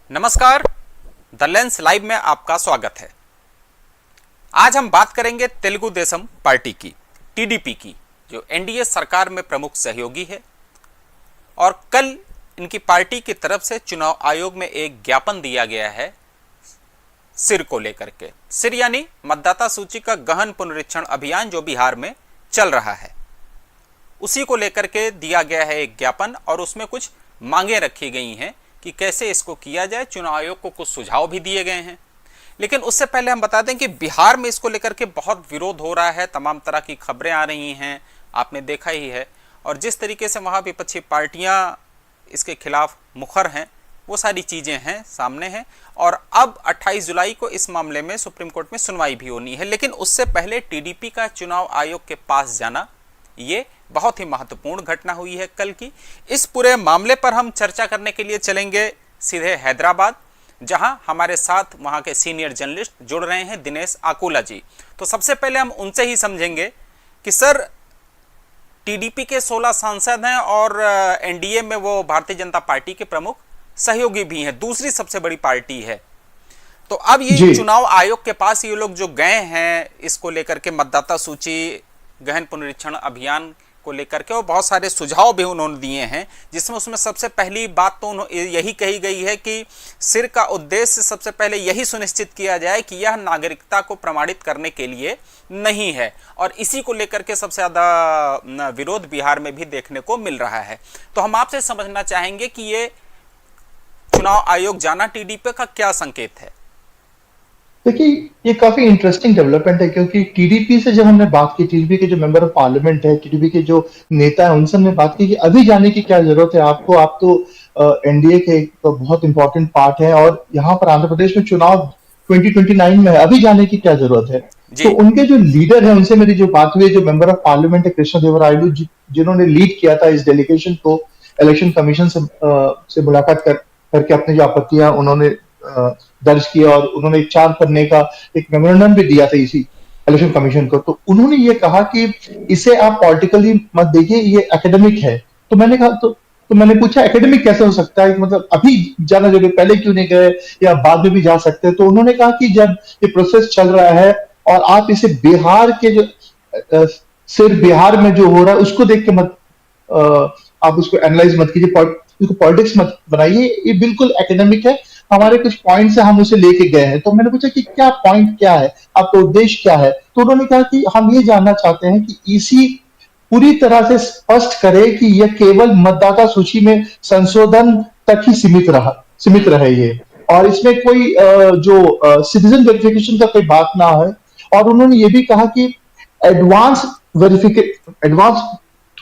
नमस्कार, the lens live में आपका स्वागत है। आज हम बात करेंगे तेलुगु देशम पार्टी की, टीडीपी की, जो एनडीए सरकार में प्रमुख सहयोगी है। और कल इनकी पार्टी की तरफ से चुनाव आयोग में एक ज्ञापन दिया गया है सिर को लेकर के। सिर यानी मतदाता सूची का गहन पुनरीक्षण अभियान जो बिहार में चल रहा है, उसी को लेकर के दिया गया है एक ज्ञापन। और उसमें कुछ मांगे रखी गई हैं कि कैसे इसको किया जाए। चुनाव आयोग को कुछ सुझाव भी दिए गए हैं। लेकिन उससे पहले हम बता दें कि बिहार में इसको लेकर के बहुत विरोध हो रहा है। तमाम तरह की खबरें आ रही हैं, आपने देखा ही है। और जिस तरीके से वहाँ विपक्षी पार्टियाँ इसके खिलाफ मुखर हैं, वो सारी चीज़ें हैं, सामने हैं। और अब 28 जुलाई को इस मामले में सुप्रीम कोर्ट में सुनवाई भी होनी है। लेकिन उससे पहले टीडीपी का चुनाव आयोग के पास जाना, ये बहुत ही महत्वपूर्ण घटना हुई है कल की। इस पूरे मामले पर हम चर्चा करने के लिए चलेंगे सीधे हैदराबाद, जहां हमारे साथ वहां के सीनियर जर्नलिस्ट जुड़ रहे हैं, दिनेश आकुला जी। तो सबसे पहले हम उनसे ही समझेंगे कि सर, टीडीपी के 16 सांसद हैं और एनडीए में वो भारतीय जनता पार्टी के प्रमुख सहयोगी भी हैं, दूसरी सबसे बड़ी पार्टी है। तो अब ये चुनाव आयोग के पास ये लोग जो गए हैं इसको लेकर के, मतदाता सूची गहन पुनरीक्षण अभियान को लेकर के, और बहुत सारे सुझाव भी उन्होंने दिए हैं, जिसमें उसमें सबसे पहली बात तो यही कही गई है कि सिर का उद्देश्य सबसे पहले यही सुनिश्चित किया जाए कि यह नागरिकता को प्रमाणित करने के लिए नहीं है। और इसी को लेकर के सबसे ज़्यादा विरोध बिहार में भी देखने को मिल रहा है। तो हम आपसे समझना चाहेंगे कि ये चुनाव आयोग जाना टीडीपी का क्या संकेत है? देखिए, ये काफी इंटरेस्टिंग डेवलपमेंट है, क्योंकि टीडीपी से जब हमने बात की, टीडीपी के जो मेंबर ऑफ पार्लियामेंट है, टीडीपी के जो नेता है, उनसे हमने बात की कि अभी जाने की क्या जरूरत है आपको, आप तो एनडीए के एक तो बहुत इंपॉर्टेंट पार्ट है, और यहाँ पर आंध्र प्रदेश में चुनाव 2029 में है, अभी जाने की क्या जरूरत है। तो उनके जो लीडर है, उनसे मेरी जो बात हुई, जो मेंबर ऑफ पार्लियामेंट है कृष्ण देवरायलु, जिन्होंने लीड किया था इस डेलीगेशन को, इलेक्शन कमीशन से मुलाकात करके अपनी जो आपत्तियां उन्होंने दर्ज किया, और उन्होंने 4 पन्ने का एक मेमोरेंडम भी दिया था इसी इलेक्शन कमीशन को। तो उन्होंने ये कहा कि इसे आप पॉलिटिकली मत देखिए, ये एकेडमिक है। तो मैंने कहा, तो मैंने पूछा एकेडमिक कैसे हो सकता है, मतलब अभी जाना जरूरी, पहले क्यों नहीं गए, या बाद में भी जा सकते हैं। तो उन्होंने कहा कि जब ये प्रोसेस चल रहा है और आप इसे बिहार के जो सिर्फ बिहार में जो हो रहा है उसको देख के मत, आप उसको एनालाइज मत कीजिए, इसको पॉलिटिक्स मत बनाइए, ये बिल्कुल एकेडमिक है। हमारे कुछ पॉइंट्स है, हम उसे लेके गए हैं। तो मैंने पूछा कि क्या पॉइंट क्या है, आपका उद्देश्य क्या है। तो उन्होंने कहा कि हम ये जानना चाहते हैं कि इसी पूरी तरह से स्पष्ट करे कि यह केवल मतदाता सूची में संशोधन तक ही सीमित रहे ये, और इसमें कोई जो सिटीजन वेरिफिकेशन का कोई बात ना है। और उन्होंने ये भी कहा कि एडवांस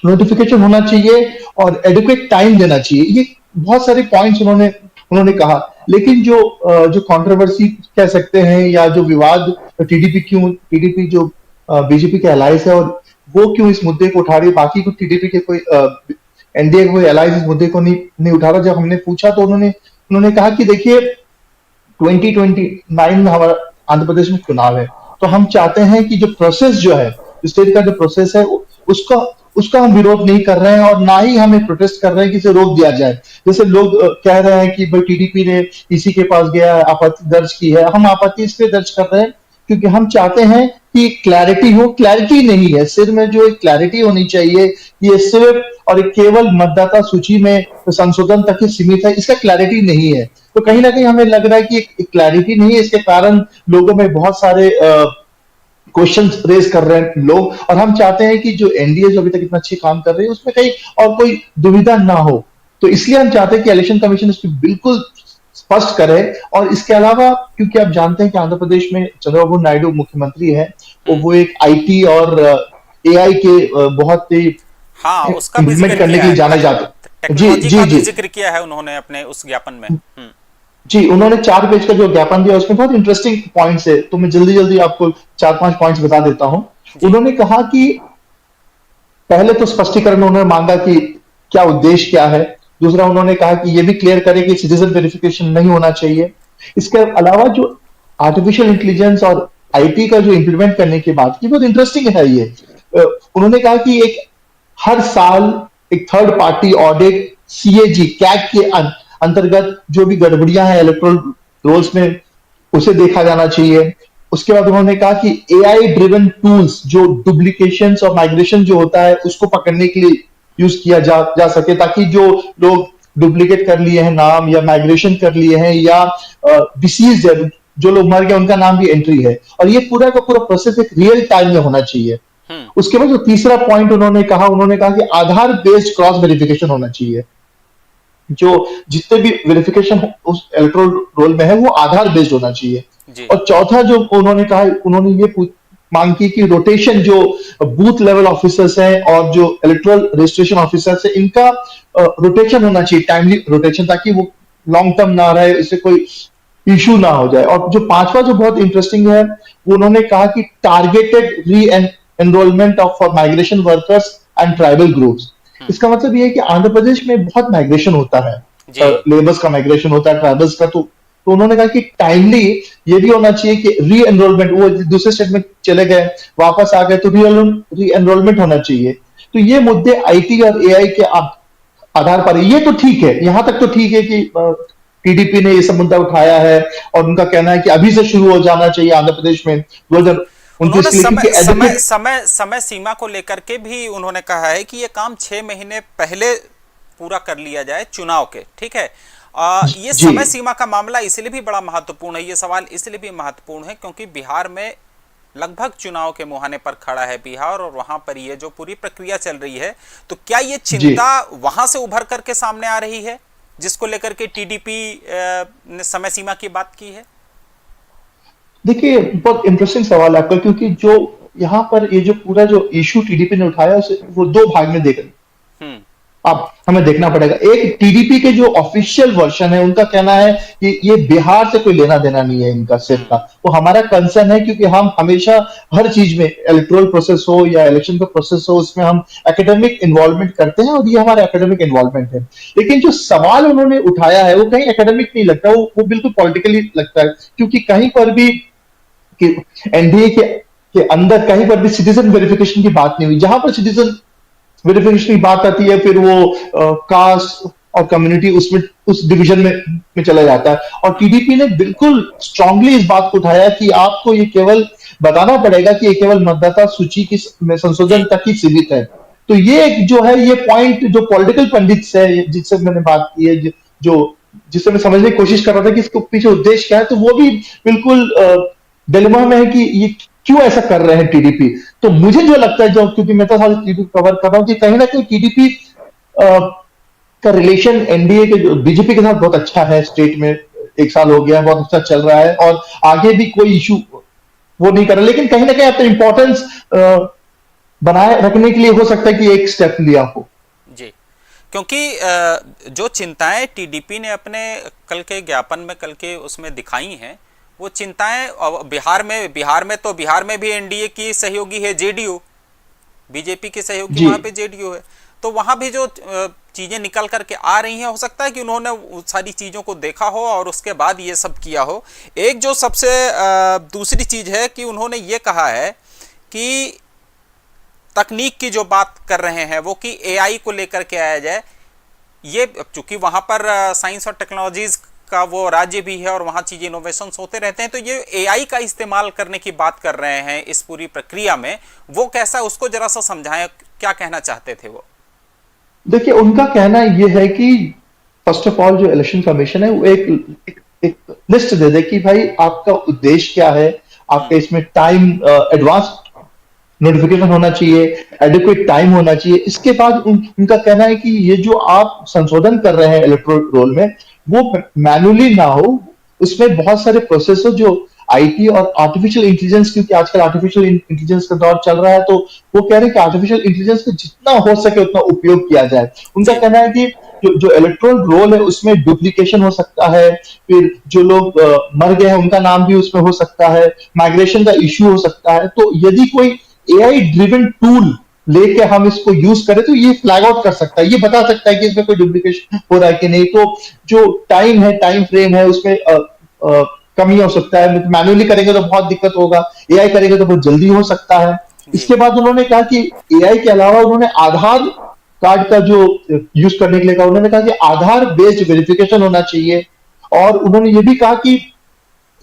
नोटिफिकेशन होना चाहिए और एडुकेट टाइम देना चाहिए। ये बहुत सारे पॉइंट्स उन्होंने कहा। लेकिन जो कंट्रोवर्सी कह सकते हैं, या जो विवाद, टीडीपी जो बीजेपी के अलायंस है, और वो क्यों इस मुद्दे को उठा रही है, बाकी को टीडीपी के कोई एनडीए कोई अलायंस इस मुद्दे को नहीं उठा रहा। जब हमने पूछा तो उन्होंने कहा कि देखिए 2029 में हमारा आंध्र प्रदेश में चुनाव है, तो हम चाहते हैं कि जो प्रोसेस जो है, स्टेट का जो प्रोसेस है, उसका हम विरोध नहीं कर रहे हैं, और ना ही हमें प्रोटेस्ट कर रहे हैं कि इसे रोक दिया जाए। जैसे लोग कह रहे हैं कि भाई टीडीपी ने इसी के पास गया, आपत्ति दर्ज की है। हम आपत्ति इसलिए दर्ज कर रहे हैं क्योंकि हम चाहते हैं कि क्लैरिटी हो। क्लैरिटी नहीं है, सिर में जो एक क्लैरिटी होनी चाहिए, ये सिर्फ और केवल मतदाता सूची में संशोधन तक ही सीमित है, इसका क्लैरिटी नहीं है। तो कहीं ना कहीं हमें लग रहा है कि एक क्लैरिटी नहीं है, इसके कारण लोगों में बहुत सारे क्वेश्चन रेज कर रहे हैं लोग। और हम चाहते हैं कि जो एनडीए जो अभी तक इतना अच्छी काम कर रही है, उसमें कहीं और कोई दुविधा ना हो। तो इसलिए हम चाहते हैं कि इलेक्शन कमीशन इसको बिल्कुल स्पष्ट करे। और इसके अलावा, क्योंकि आप जानते हैं कि आंध्र प्रदेश में चंद्रबाबू नायडू मुख्यमंत्री है, तो वो एक आईटी और एआई के बहुत ही उसका भी इम्प्लीमेंट करने के लिए जाना जाता है। जी जिक्र किया है उन्होंने अपने उस ज्ञापन में। जी, उन्होंने 4 पेज का जो ज्ञापन दिया, उसमें बहुत इंटरेस्टिंग पॉइंट्स है। तो मैं जल्दी आपको 4-5 पॉइंट्स बता देता हूं। उन्होंने कहा कि पहले तो स्पष्टीकरण उन्होंने मांगा कि क्या उद्देश्य क्या है। दूसरा, उन्होंने कहा कि यह भी क्लियर करे कि सिटीजन वेरिफिकेशन नहीं होना चाहिए। इसके अलावा जो आर्टिफिशियल इंटेलिजेंस और आईटी का जो इंप्लीमेंट करने की बात की, बहुत इंटरेस्टिंग है ये। उन्होंने कहा कि एक हर साल एक third party audit CAG CAG के अंतर्गत जो भी गड़बड़ियां हैं इलेक्ट्रोल रोल्स में उसे देखा जाना चाहिए। उसके बाद उन्होंने कहा कि एआई ड्रिवन टूल्स जो डुप्लीकेशंस और माइग्रेशन जो होता है उसको पकड़ने के लिए यूज किया जा सके, ताकि जो लोग डुप्लीकेट कर लिए हैं नाम या माइग्रेशन कर लिए हैं या डिसीज है, जो लोग मर गए उनका नाम भी एंट्री है, और ये पूरा का पूरा प्रोसेस एक रियल टाइम में होना चाहिए। हम्म। उसके बाद जो तीसरा पॉइंट उन्होंने कहा कि आधार बेस्ड क्रॉस वेरिफिकेशन होना चाहिए। जो जितने भी वेरिफिकेशन उस इलेक्ट्रोल रोल में है वो आधार बेस्ड होना चाहिए। जी। और चौथा जो उन्होंने कहा, उन्होंने ये मांग की कि रोटेशन जो बूथ लेवल ऑफिसर्स हैं और जो इलेक्ट्रल रजिस्ट्रेशन ऑफिसर्स है इनका रोटेशन होना चाहिए, टाइमली रोटेशन, ताकि वो लॉन्ग टर्म ना रहे, इससे कोई इशू ना हो जाए। और जो पांचवा जो बहुत इंटरेस्टिंग है वो उन्होंने कहा कि टारगेटेड री enrolment of for migration workers and tribal groups. इसका मतलब ये है कि आंध्र प्रदेश में बहुत माइग्रेशन होता है, लेबर्स का माइग्रेशन होता है, ट्राइबल्स का, तो उन्होंने कहा कि टाइमली ये भी होना चाहिए कि री एनरोलमेंट, वो दूसरे स्टेट में चले गए वापस आ गए तो री एनरोलमेंट होना चाहिए। तो ये मुद्दे आईटी और एआई के आधार पर, ये तो ठीक है, यहां तक तो ठीक है कि टीडीपी ने ये सब मुद्दा उठाया है और उनका कहना है कि अभी से शुरू हो जाना चाहिए आंध्र प्रदेश में 2029 के लिए, समय सीमा को लेकर के भी उन्होंने कहा है कि ये काम 6 महीने पहले पूरा कर लिया जाए चुनाव के, ठीक है। ये समय सीमा का मामला इसलिए भी बड़ा महत्वपूर्ण है, ये सवाल इसलिए भी महत्वपूर्ण है क्योंकि बिहार में लगभग चुनाव के मुहाने पर खड़ा है बिहार, और वहां पर ये जो पूरी प्रक्रिया चल रही है, तो क्या ये चिंता वहां से उभर करके सामने आ रही है जिसको लेकर के टीडीपी ने समय सीमा की बात की है? देखिए, बहुत इंटरेस्टिंग सवाल है आपका, क्योंकि जो यहाँ पर ये जो पूरा जो इशू टीडीपी ने उठाया उसे वो दो भाग में देखा। अब हमें देखना पड़ेगा, एक टीडीपी के जो ऑफिशियल वर्जन है उनका कहना है कि ये बिहार से कोई लेना देना नहीं है इनका सिर्फ का, वो हमारा कंसर्न है क्योंकि हम हमेशा हर चीज में, इलेक्टोरल प्रोसेस हो या इलेक्शन का प्रोसेस हो, उसमें हम एकेडमिक इन्वॉल्वमेंट करते हैं और ये हमारा एकेडमिक इन्वॉल्वमेंट है। लेकिन जो सवाल उन्होंने उठाया है वो कहीं एकेडमिक नहीं लगता, वो बिल्कुल पॉलिटिकली लगता है, क्योंकि कहीं पर भी एनडीए के अंदर कहीं पर भी सिटीजन वेरिफिकेशन की बात नहीं हुई। जहां पर सिटीजन वेरिफिकेशन की बात आती है फिर वो कास्ट और कम्युनिटी उसमें उस डिवीजन में चला जाता है। और टीडीपी ने बिल्कुल स्ट्रांगली इस बात को उठाया कि आपको ये केवल बताना पड़ेगा कि ये केवल मतदाता सूची की संशोधन तक ही सीमित है। तो ये जो है, ये पॉइंट जो पॉलिटिकल पंडित्स है जिससे मैंने बात की है, जो जिससे मैं समझने की कोशिश कर रहा था कि इसके पीछे उद्देश्य क्या है, तो वो भी बिल्कुल डिलेमा में है कि ये क्यों ऐसा कर रहे हैं टीडीपी। तो मुझे जो लगता है, जो क्योंकि मैं तो सारी टीडीपी कवर कर रहा हूं, कि कहीं ना कहीं टीडीपी का रिलेशन एनडीए के बीजेपी के साथ बहुत अच्छा है, स्टेट में 1 साल हो गया है, बहुत अच्छा चल रहा है और आगे भी कोई इशू वो नहीं कर रहा। लेकिन कहीं ना कहीं अपना इंपॉर्टेंस बनाए रखने के लिए हो सकता है कि एक स्टेप लिया हो। जी, क्योंकि जो चिंताएं टीडीपी ने अपने कल के ज्ञापन में, कल के उसमें दिखाई हैं, वो चिंताएं बिहार में भी एनडीए की सहयोगी है जेडीयू, बीजेपी की सहयोगी वहां पे जेडीयू है, तो वहां भी जो चीजें निकल करके आ रही हैं, हो सकता है कि उन्होंने उस सारी चीजों को देखा हो और उसके बाद ये सब किया हो। एक जो सबसे दूसरी चीज है कि उन्होंने ये कहा है कि तकनीक की जो बात कर रहे हैं वो कि एआई को लेकर के आया जाए। ये चूंकि वहां पर साइंस और टेक्नोलॉजीज का वो राज्य भी है और वहां चीजें इनोवेशंस होते रहते हैं, तो ये एआई का इस्तेमाल करने की बात कर रहे हैं इस पूरी प्रक्रिया में, वो कैसा, उसको जरा सा समझाएं, क्या कहना चाहते थे वो? देखिए, उनका कहना ये है कि फर्स्ट ऑफ ऑल जो इलेक्शन कमीशन है वो एक लिस्ट दे दे कि भाई आपका उद्देश्य क्या है, आपका इसमें टाइम एडवांस नोटिफिकेशन होना चाहिए, एडिक्वेट टाइम होना चाहिए। इसके बाद उनका कहना है कि ये जो आप संशोधन कर रहे हैं इलेक्टोरल रोल में वो मैन्युअली ना हो, उसमें बहुत सारे प्रोसेस हो जो आईटी और आर्टिफिशियल इंटेलिजेंस, क्योंकि आजकल आर्टिफिशियल इंटेलिजेंस का दौर चल रहा है, तो वो कह रहे हैं कि आर्टिफिशियल इंटेलिजेंस का जितना हो सके उतना उपयोग किया जाए। उनका कहना है कि जो इलेक्टोरल रोल है उसमें डुप्लीकेशन हो सकता है, फिर जो लोग मर गए हैं उनका नाम भी उसमें हो सकता है, माइग्रेशन का इश्यू हो सकता है। तो यदि कोई एआई ड्रिवन टूल लेके हम इसको यूज करें तो ये फ्लैग आउट कर सकता है, ये बता सकता है कि इसमें कोई डुप्लीकेशन हो रहा है कि नहीं। तो जो टाइम फ्रेम है उसमें कमी हो सकता है, मैन्युअली करेंगे तो बहुत दिक्कत होगा, एआई करेंगे तो बहुत जल्दी हो सकता है। इसके बाद उन्होंने कहा कि एआई के अलावा उन्होंने आधार कार्ड का जो यूज करने के लिए कहा, उन्होंने कहा कि आधार बेस्ड वेरिफिकेशन होना चाहिए। और उन्होंने ये भी कहा कि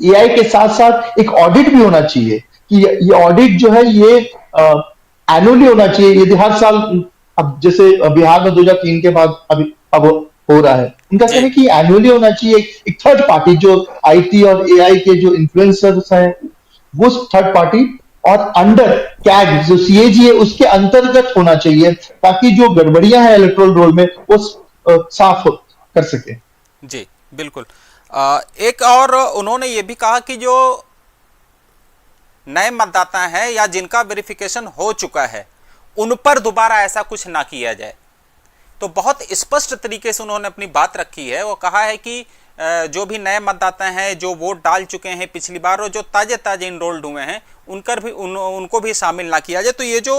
एआई के साथ साथ एक ऑडिट भी होना चाहिए, कि ये ऑडिट जो है ये एनुअली होना चाहिए। यदि हर साल, अब जैसे बिहार में 2003 के बाद अभी अब हो रहा है, उनका कहना जी है कि एनुअली होना चाहिए। एक थर्ड पार्टी जो आईटी और एआई के जो इन्फ्लुएंसर्स हैं, वो थर्ड पार्टी और अंडर कैग जो सीएजी है उसके अंतर्गत होना चाहिए, ताकि जो गड़बड़ियां हैं इलेक्टोरल रोल में वो कर सके। जी बिल्कुल। एक और उन्होंने ये भी कहा कि जो नए मतदाता हैं या जिनका वेरिफिकेशन हो चुका है उन पर दोबारा ऐसा कुछ ना किया जाए। तो बहुत स्पष्ट तरीके से उन्होंने अपनी बात रखी है। वो कहा है कि जो भी नए मतदाता हैं जो वोट डाल चुके हैं पिछली बार और जो ताजे ताजे इनरोल्ड हुए हैं उनको भी शामिल ना किया जाए। तो ये जो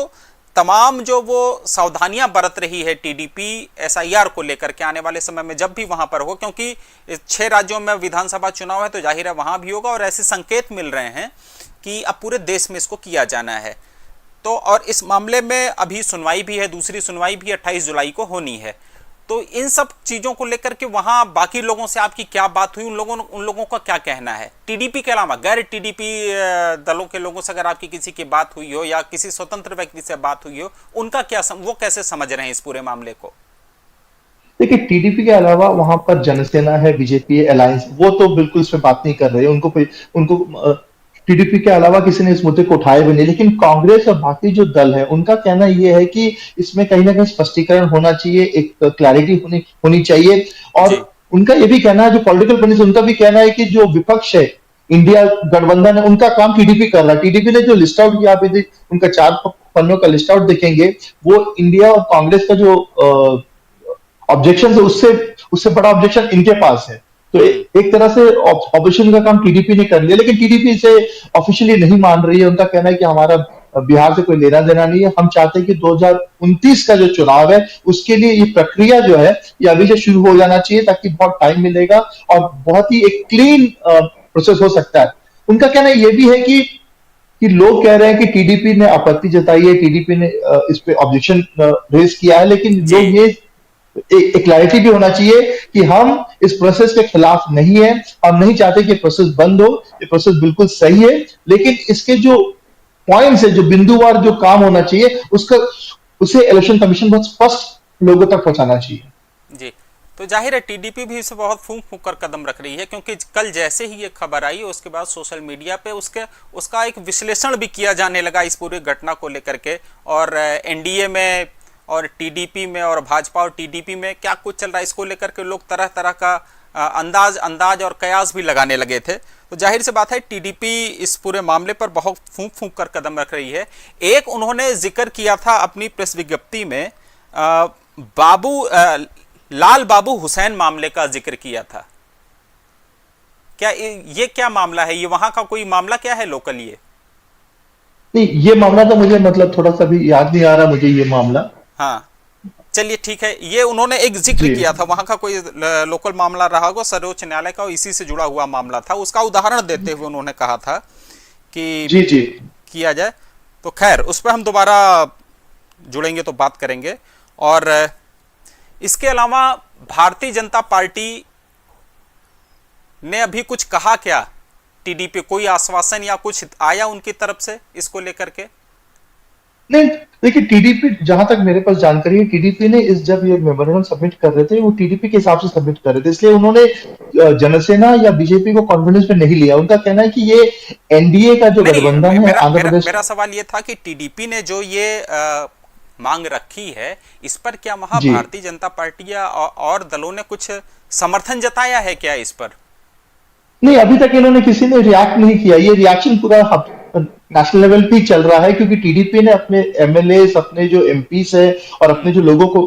तमाम जो वो सावधानियां बरत रही है टीडीपी एसआईआर को लेकर के आने वाले समय में जब भी वहां पर हो, क्योंकि 6 राज्यों में विधानसभा चुनाव है तो जाहिर है वहां भी होगा और ऐसे संकेत मिल रहे हैं कि अब पूरे देश में इसको किया जाना है। तो और इस मामले में अभी सुनवाई भी है, दूसरी सुनवाई भी 28 जुलाई को होनी है। तो इन सब चीजों को लेकर के वहां बाकी लोगों से आपकी क्या बात हुई, उन लोगों का क्या कहना है? टीडीपी के अलावा गैर टीडीपी दलों के लोगों से अगर आपकी किसी की बात हुई हो या किसी स्वतंत्र व्यक्ति से बात हुई हो, उनका क्या वो कैसे समझ रहे हैं इस पूरे मामले को? देखिए, टीडीपी के अलावा वहां पर जनसेना है, बीजेपी अलायंस, वो तो बिल्कुल इस पे बात नहीं कर रहे। उनको टीडीपी के अलावा किसी ने इस मुद्दे को उठाए भी नहीं। लेकिन कांग्रेस और बाकी जो दल है उनका कहना यह है कि इसमें कहीं ना कहीं स्पष्टीकरण होना चाहिए, एक क्लैरिटी होनी होनी चाहिए। और जी उनका ये भी कहना है, जो पॉलिटिकल पार्टी उनका भी कहना है कि जो विपक्ष है, इंडिया गठबंधन है, उनका काम टीडीपी कर रहा है। टीडीपी ने जो लिस्ट आउट किया, आप यदि उनका 4 पन्नों का लिस्ट आउट देखेंगे, वो इंडिया और कांग्रेस का जो ऑब्जेक्शन है, उससे उससे बड़ा ऑब्जेक्शन इनके पास है। तो एक तरह से ऑपोजिशन का काम टीडीपी ने कर लिया, लेकिन टीडीपी इसे ऑफिशियली नहीं मान रही है। उनका कहना है कि हमारा बिहार से कोई लेना देना नहीं है। हम चाहते हैं कि 2029 का जो चुनाव है उसके लिए ये प्रक्रिया जो है ये अभी से शुरू हो जाना चाहिए, ताकि बहुत टाइम मिलेगा और बहुत ही एक क्लीन प्रोसेस हो सकता है। उनका कहना ये भी है कि लोग कह रहे हैं कि टीडीपी ने आपत्ति जताई है, टीडीपी ने इस पे ऑब्जेक्शन रेज किया है, लेकिन जी लोग ये एक क्लैरिटी भी होना चाहिए कि हम इस प्रोसेस के खिलाफ नहीं है। हम नहीं चाहते कि प्रोसेस बंद हो, ये प्रोसेस बिल्कुल सही है, लेकिन इसके जो पॉइंट्स है, जो बिंदुवार जो काम होना चाहिए, उसका उसे इलेक्शन कमीशन बहुत स्पष्ट लोगों तक पहुंचाना चाहिए। जी। तो जाहिर है टीडीपी भी इसे बहुत फूंक फूंक कर कदम रख रही है, क्योंकि कल जैसे ही ये खबर आई उसके बाद सोशल मीडिया पे उसका एक विश्लेषण भी किया जाने लगा इस पूरी घटना को लेकर के। और एनडीए में और टीडीपी में और भाजपा और टीडीपी में क्या कुछ चल रहा है इसको लेकर के लोग तरह तरह का अंदाज और कयास भी लगाने लगे थे। तो जाहिर सी बात है टीडीपी इस पूरे मामले पर बहुत फूंक फूंक कर कदम रख रही है। एक उन्होंने जिक्र किया था अपनी प्रेस विज्ञप्ति में, लाल बाबू हुसैन मामले का जिक्र किया था। क्या ये क्या मामला है? ये वहां का कोई मामला क्या है लोकल? ये नहीं, ये मामला तो मुझे मतलब थोड़ा सा भी याद नहीं आ रहा मुझे ये मामला। हाँ चलिए ठीक है। ये उन्होंने एक जिक्र जी किया था, वहां का कोई लोकल मामला रहा होगा, सर्वोच्च न्यायालय का, इसी से जुड़ा हुआ मामला था। उसका उदाहरण देते हुए उन्होंने कहा था कि जी जी किया जाए। तो खैर उस पर हम दोबारा जुड़ेंगे तो बात करेंगे। और इसके अलावा भारतीय जनता पार्टी ने अभी कुछ कहा क्या? टीडीपी कोई आश्वासन या कुछ आया उनकी तरफ से इसको लेकर के? नहीं, देखिए, टीडीपी, जहां तक मेरे पास जानकारी है, टीडीपी ने जब ये मेमोरेंडम सबमिट कर रहे थे, वो टीडीपी के हिसाब से सबमिट कर रहे थे, इसलिए उन्होंने जनसेना या बीजेपी को कॉन्फिडेंस में नहीं लिया। उनका कहना है कि ये एनडीए का जो नहीं, गठबंधन है आंध्र प्रदेश। मेरा सवाल ये था कि टीडीपी ने जो ये मांग रखी है, इस पर क्या वहां जी भारतीय जनता पार्टी या और दलों ने कुछ समर्थन जताया है क्या इस पर? नहीं, अभी तक इन्होंने किसी ने रिएक्ट नहीं किया। ये रिएक्शन पूरा नेशनल लेवल पे ही चल रहा है, क्योंकि टीडीपी ने अपने एमएलए, अपने जो एमपीस है और अपने जो लोगों को,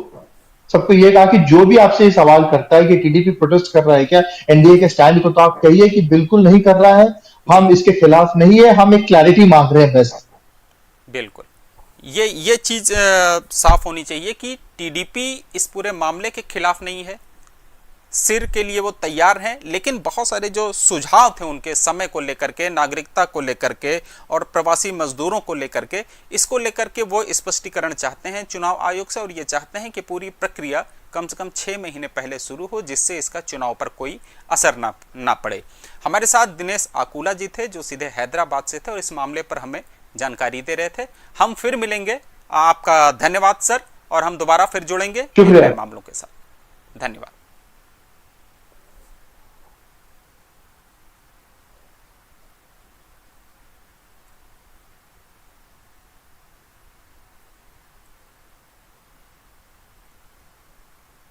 सबको ये कहा कि जो भी आपसे ये सवाल करता है कि टीडीपी प्रोटेस्ट कर रहा है क्या एनडीए के स्टैंड को, तो आप कहिए कि बिल्कुल नहीं कर रहा है, जी हम इसके खिलाफ नहीं है, हम एक क्लैरिटी मांग रहे हैं बस। बिल्कुल। ये चीज साफ होनी चाहिए कि टीडीपी इस पूरे मामले के खिलाफ नहीं है, सिर के लिए वो तैयार हैं, लेकिन बहुत सारे जो सुझाव थे उनके समय को लेकर के, नागरिकता को लेकर के और प्रवासी मजदूरों को लेकर के, इसको लेकर के वो स्पष्टीकरण चाहते हैं चुनाव आयोग से, और ये चाहते हैं कि पूरी प्रक्रिया कम से कम 6 महीने पहले शुरू हो, जिससे इसका चुनाव पर कोई असर ना पड़े। हमारे साथ दिनेश आकुला जी थे जो सीधे हैदराबाद से थे और इस मामले पर हमें जानकारी दे रहे थे। हम फिर मिलेंगे, आपका धन्यवाद सर, और हम दोबारा फिर जुड़ेंगे इन नए मामलों के साथ। धन्यवाद।